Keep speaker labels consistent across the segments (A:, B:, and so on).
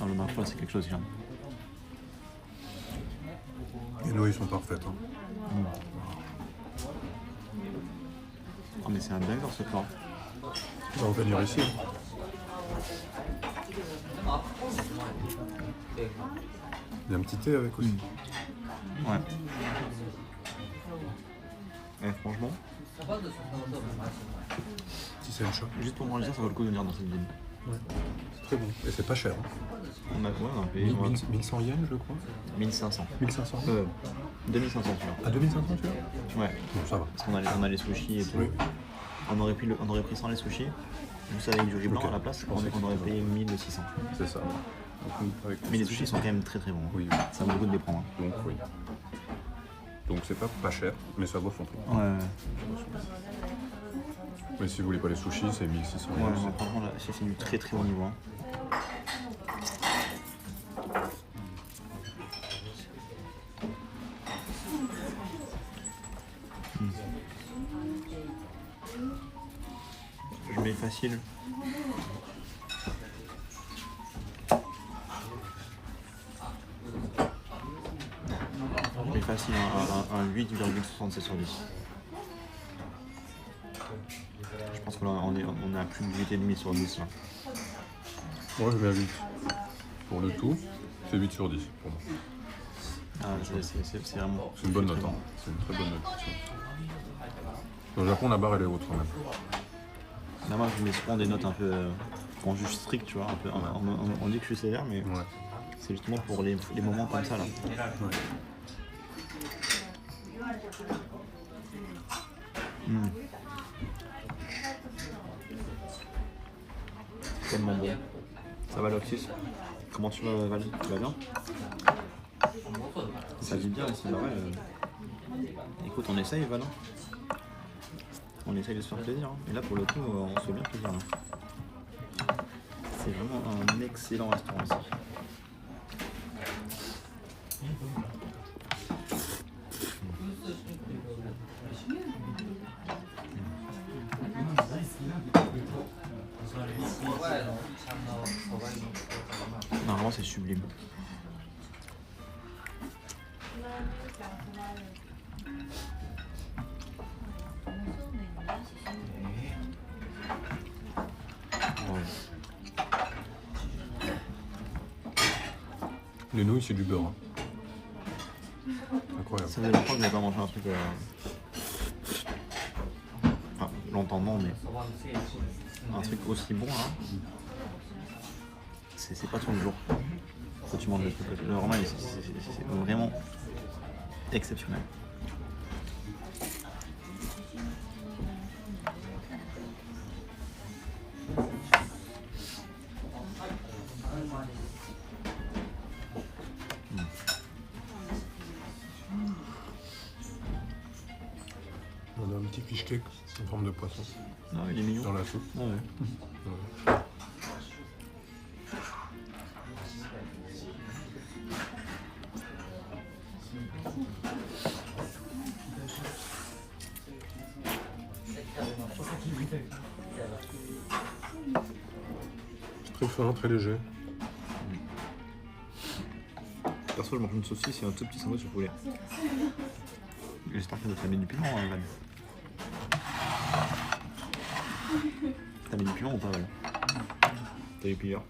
A: Non, le marfois, c'est quelque chose, hein.
B: Les nouilles sont parfaites. Hein.
A: Oh, mais c'est un banger ce plat.
B: On va venir ici. Il y a un petit thé avec aussi.
A: Ouais. Et franchement,
B: Si c'est un chat.
A: juste pour manger ça, ça vaut le coup de venir dans cette ville.
B: Ouais. C'est très bon. Et c'est pas cher. Hein.
A: On a payé
B: 1100 yens, je crois.
A: 1500.
B: 1500.
A: 2500 tu vois.
B: À 2500, tu vois.
A: Ouais.
B: Bon, ça va.
A: Parce qu'on a les sushis et tout.
B: Oui.
A: On aurait pris sans les sushis, juste avec du riz blanc
B: Ok.
A: à la place,
B: Je pensais
A: on aurait payé 1600.
B: C'est ça.
A: Mais les sushis sont quand même très très bons.
B: Oui.
A: Ça vaut le coup de les prendre. Hein.
B: Donc, oui. Donc, c'est pas cher, mais ça vaut son prix.
A: Ouais.
B: Mais si vous voulez pas les sushis, c'est 1600
A: Ouais,
B: yens.
A: non, franchement, là, c'est du très très haut niveau. Hein. Je mets facile. Je mets facile un 8,67 sur 10. Je pense qu'on est à plus de 8,5 sur 10 là.
B: Moi, je mets à 8. Pour le tout, c'est 8 sur 10 pour moi.
A: Ah, c'est vraiment.
B: C'est une bonne note. Hein. C'est une très bonne note. Au Japon, la barre, elle est haute quand même.
A: Là, moi, je mets souvent des notes un peu en juge strict, tu vois. Un peu, on dit que je suis sévère, mais
B: Ouais.
A: c'est justement pour les moments comme ça là.
B: Ouais.
A: Tellement bon. Ça va l'Oxys? Comment tu vas, Val? Tu vas bien? Ça vit bien ici, bah ouais. Écoute, on essaye, Val. Hein. On essaye de se faire plaisir. Hein. Et là, pour le coup, on se fait bien plaisir. Là. C'est vraiment un excellent restaurant ici. Non, vraiment, c'est sublime. Ouais.
B: Les nouilles, c'est du beurre. Hein. Incroyable.
A: Ça fait longtemps que je n'ai pas mangé un truc. Enfin, longtemps non, mais un truc aussi bon là. C'est pas tous les jours que tu manges le truc. Le romain, c'est vraiment exceptionnel.
B: On a un petit fish cake en forme de poisson
A: Ah, il est mignon.
B: dans la soupe.
A: Ah ouais.
B: Ouais. C'est très fin, très léger.
A: Perso, je mange une saucisse et un tout petit sandwich au poulet. J'espère que t'as mis du piment, hein, Val. T'as mis du piment ou pas, Val? T'as eu plusieurs.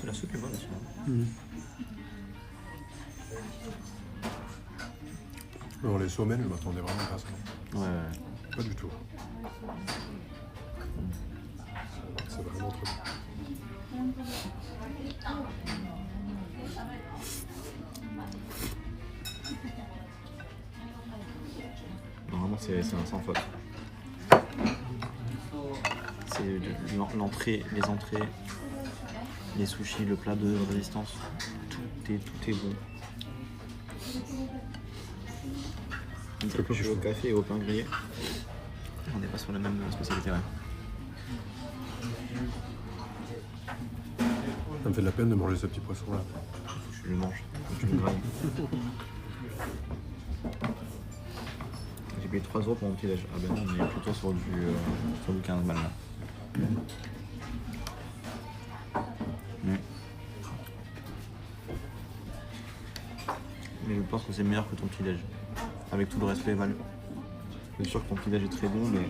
A: La soupe est bonne aussi. Hein.
B: Alors les sommets, je m'attendais vraiment pas à ça.
A: Ouais.
B: Pas du tout. C'est vraiment très bon.
A: Normalement, c'est un sans faute. C'est l'entrée, les entrées, les sushis, le plat de résistance. Tout est bon. Une
B: C'est
A: fois
B: pas
A: au café et au pain grillé. On n'est pas sur la même spécialité. Ouais.
B: Ça me fait de la peine de manger ce petit poisson là.
A: Je le mange. Je le graille. J'ai payé 3 € pour mon petit déj. Ah ben non, on est plutôt sur du 15 balles là. Mais je pense que c'est meilleur que ton petit déj. Avec tout le respect, Val. Je suis sûr que ton petit déj est très bon, mais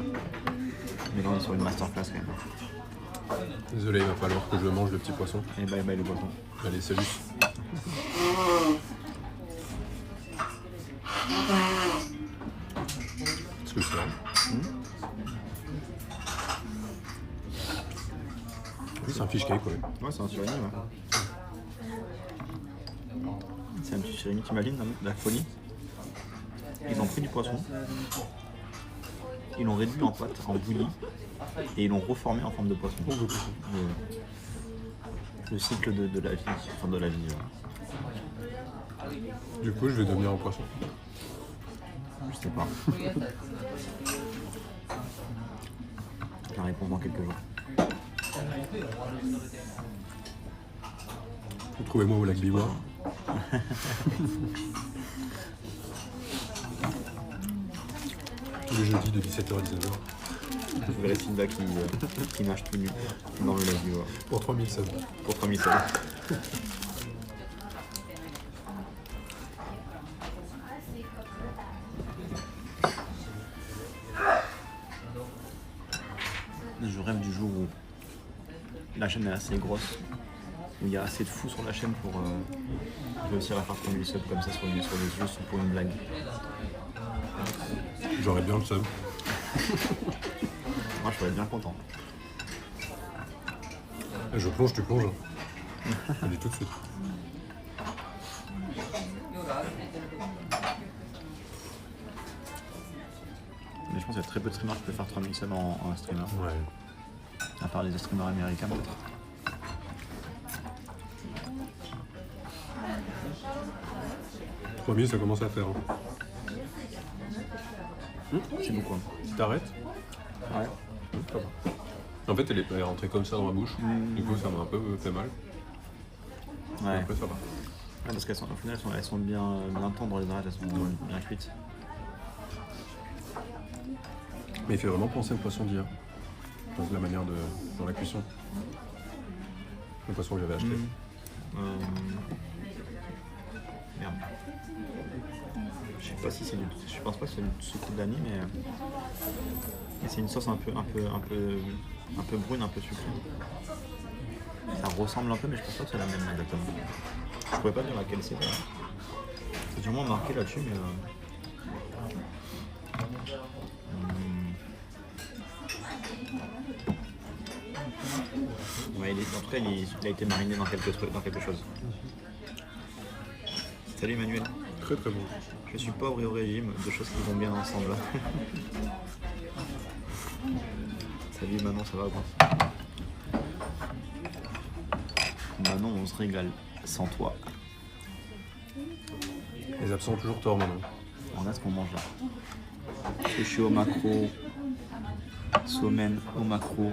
A: là on est sur une masterclass quand même.
B: Désolé, il va falloir que je mange le petit poisson.
A: Et bye bye le poisson.
B: Allez, salut. Est-ce que c'est vrai? Oui, c'est un fish cake, ouais.
A: Ouais, c'est un surimi, ouais. C'est un petit surimi, t'imagines, de la folie. Ils ont pris du poisson, ils l'ont réduit en pâte, en bouillie, et ils l'ont reformé en forme de poisson. Le cycle de la vie, enfin de la vie.
B: Du coup, je vais devenir un poisson.
A: Je sais pas. La réponse dans quelques jours.
B: Retrouvez-moi au lac Biwa. Tous les jeudis de 17h à 19h.
A: Vous verrez Silva qui nage tout nu dans le lac du
B: Pour 3000 subs.
A: Pour 3000 subs. Je rêve du jour où la chaîne est assez grosse, où il y a assez de fous sur la chaîne pour réussir à faire 3000 subs comme ça sur les yeux pour une blague.
B: J'aurais bien le sub.
A: Moi je serais bien content.
B: Je plonge, tu plonges. Allez, tout de suite.
A: Mais je pense qu'il y a très peu de streamers qui peuvent faire 3000 subs en streamer.
B: Ouais.
A: À part les streamers américains peut-être.
B: « 3000, ça commence à faire. Hein.
A: C'est beaucoup.
B: Tu t'arrêtes?
A: Ouais.
B: Ça va. En fait, elle est rentrée comme ça dans ma bouche. Du coup, ça m'a un peu fait mal.
A: Ouais.
B: Après, ça va.
A: Ouais, parce qu'au final, elles sont bien tendres les arêtes, elles sont bien cuites.
B: Mais il fait vraiment penser au poisson d'hier. Dans la manière de. Dans la cuisson. Le poisson que j'avais acheté.
A: Merde. Je sais pas si c'est du. Je pense pas que c'est du tsukudani, mais c'est une sauce un peu brune, un peu sucrée. Ça ressemble un peu, mais je pense pas que c'est la même exactement. Je pourrais pas dire laquelle c'est. C'est sûrement marqué là-dessus, mais. Ouais, en tout cas, il a été mariné dans quelque chose. Salut Emmanuel.
B: Très très bon.
A: Je suis pauvre et au régime, deux choses qui vont bien ensemble. Salut Manon, ça va quoi? Manon, on se régale sans toi.
B: Les absents ont toujours tort maintenant.
A: On a ce qu'on mange là. Sushi au macro, somen au macro.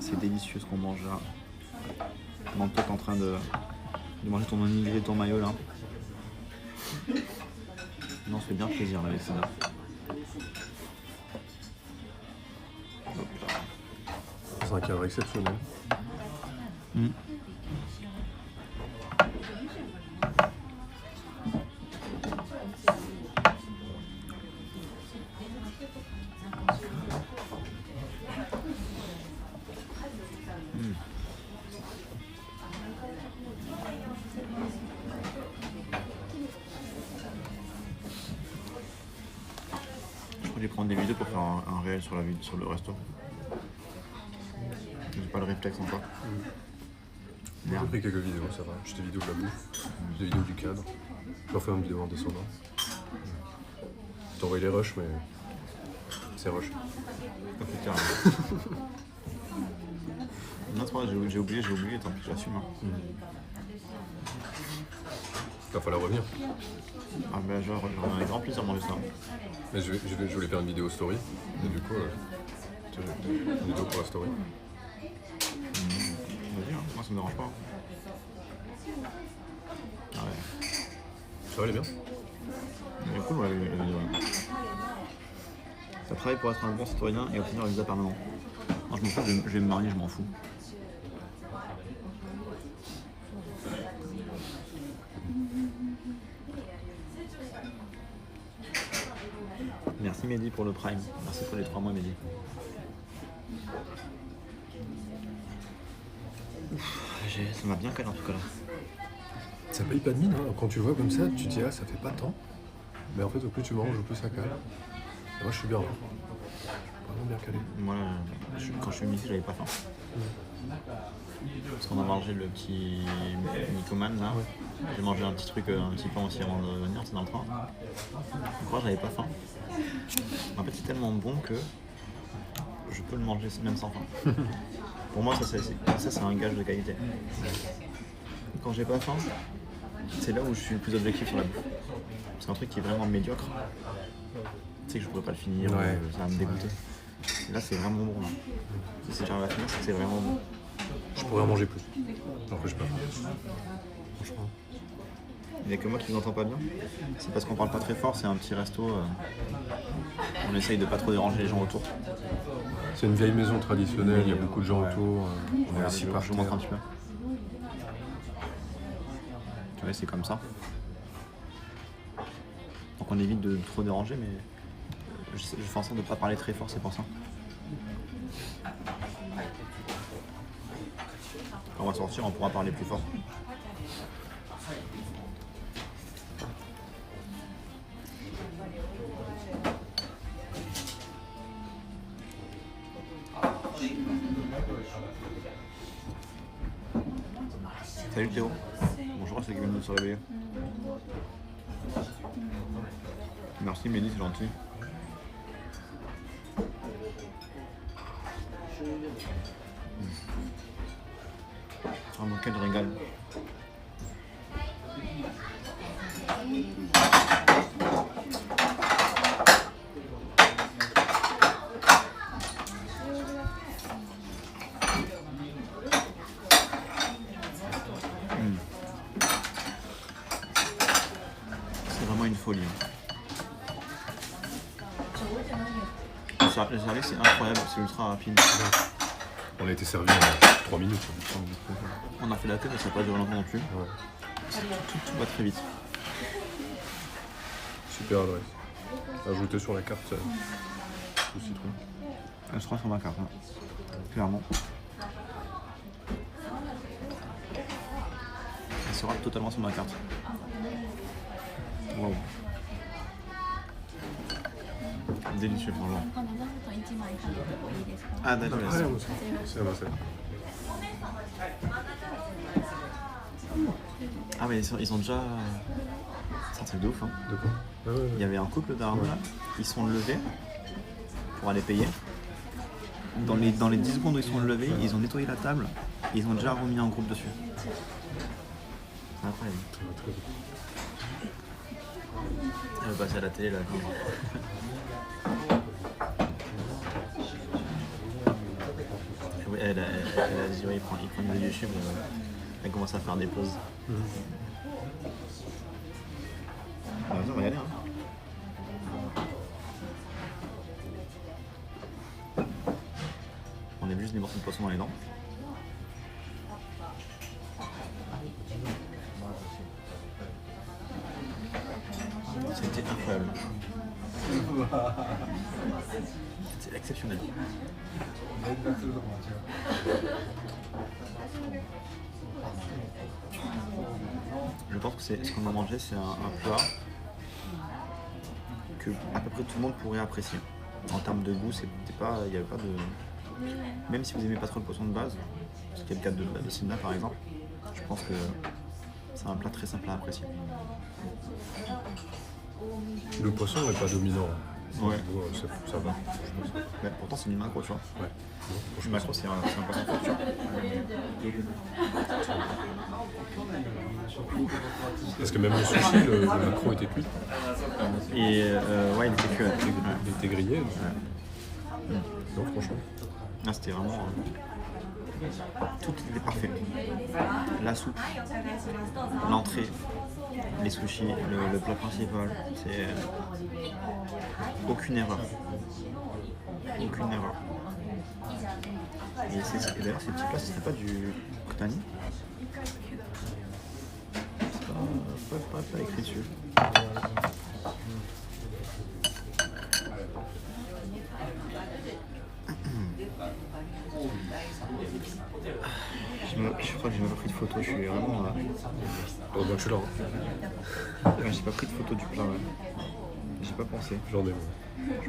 A: C'est délicieux ce qu'on mange là. Pendant que toi t'es en train de manger ton onigiri et ton maillot là. Non, on se fait bien plaisir là avec ça.
B: C'est un cadre exceptionnel.
A: Je vais prendre des vidéos pour faire un réel sur le resto. J'ai pas le réflexe encore.
B: J'ai pris quelques vidéos, ça va. J'ai des vidéos de la bouffe, des vidéos du cadre. Je vais faire une vidéo en descendant. Je t'envoie les rushs, mais c'est rush.
A: Ok, carrément. Non, c'est pas vrai, j'ai oublié, tant pis, j'assume.
B: Il va falloir revenir.
A: Ah ben je reviens avec grand plaisir manger ça.
B: Mais je voulais faire une vidéo story, et du coup, une vidéo pour la story.
A: Vas-y, hein, moi ça me dérange pas. Ah ouais.
B: Ça va, elle est bien?
A: cool la vidéo. Ça travaille pour être un bon citoyen et obtenir un visa permanent. Non, je m'en fous, je vais me marier, je m'en fous. Merci Mehdi pour le Prime. Merci pour les 3 mois Mehdi. Ça m'a bien calé en tout cas là.
B: Ça paye pas de mine, hein. Quand tu le vois comme ça, tu te dis ah ça fait pas tant. Mais en fait au plus tu manges, au plus ça cale. Et moi je suis bien là. Je suis vraiment bien calé.
A: Moi quand je suis venu ici j'avais pas faim. Parce qu'on a mangé le petit mythomane là. Ouais. J'ai mangé un petit truc, un petit pain aussi avant de venir, c'est dans le train. Donc moi j'avais pas faim. En fait c'est tellement bon que je peux le manger même sans faim. Pour moi ça c'est un gage de qualité. Quand j'ai pas faim, c'est là où je suis le plus objectif sur la bouffe. C'est un truc qui est vraiment médiocre. Tu sais que je pourrais pas le finir, ouais. Ça va me dégoûter. Et là c'est vraiment bon là. Si j'arrive à finir, c'est vraiment bon.
B: Je pourrais en manger plus. Après, je peux pas. Franchement.
A: Il n'y a que moi qui vous entends pas bien. C'est parce qu'on parle pas très fort, c'est un petit resto. On essaye de pas trop déranger les gens autour.
B: C'est une vieille maison traditionnelle, il y a beaucoup de gens autour. On est assis par
A: je vous montre un petit peu. Tu vois, c'est comme ça. Donc on évite de trop déranger, mais je fais en sorte de pas parler très fort, c'est pour ça. Quand on va sortir, on pourra parler plus fort. Salut Théo. Bonjour à ceux qui viennent de se réveiller. Merci Mehdi, c'est gentil. Ah mon quel régal. C'est vraiment une folie. Le service c'est incroyable, c'est ultra rapide.
B: On a été servi en 3 minutes.
A: On a fait la tête mais ça n'a pas duré longtemps non plus. Ouais. Tout va très vite.
B: Super adresse. Ajouté sur la carte le citron.
A: Elle sera sur ma carte, hein. Clairement. Elle sera totalement sur ma carte. Wow. Délicieux franchement. Ah d'accord,
B: c'est bon.
A: Ah mais ils ont déjà... C'est un truc de ouf hein.
B: De quoi? Ouais.
A: Il y avait un couple d'armes là, ils sont levés pour aller payer. Dans les 10 secondes où ils sont levés, ils ont nettoyé la table et ils ont déjà remis un groupe dessus. C'est incroyable. Elle va passer à la télé là. Oui, elle a dit ouais, il prend une vidéo YouTube, elle commence à faire des pauses. On va y aller hein. On a juste des morceaux de poisson dans les dents. C'était incroyable. C'est exceptionnel. Je pense que ce qu'on a mangé, c'est un plat que à peu près tout le monde pourrait apprécier. En termes de goût, il n'y avait pas de... Même si vous n'aimez pas trop le poisson de base, ce qui est le cas de Simla par exemple, je pense que c'est un plat très simple à apprécier.
B: Le poisson n'est pas dominant.
A: Ouais.
B: Ça va.
A: Mais pourtant c'est une macro, tu vois.
B: Ouais.
A: Une macro c'est un poisson fort, tu vois.
B: Parce que même le sushi, le macro était cuit.
A: Et ouais, il était cuit.
B: Il était grillé. Non, franchement.
A: Ah, c'était vraiment... tout était parfait. La soupe, l'entrée, les sushis, le plat principal, c'est aucune erreur. Aucune erreur. Et d'ailleurs, ces petits plats, ce serait pas du kotani? C'est pas écrit dessus. Je crois que j'ai même pas pris de photo, je suis vraiment.
B: Oh, bah, je suis là.
A: Ouais, j'ai pas pris de photo du plat, ouais. J'ai pas pensé.
B: J'en ai.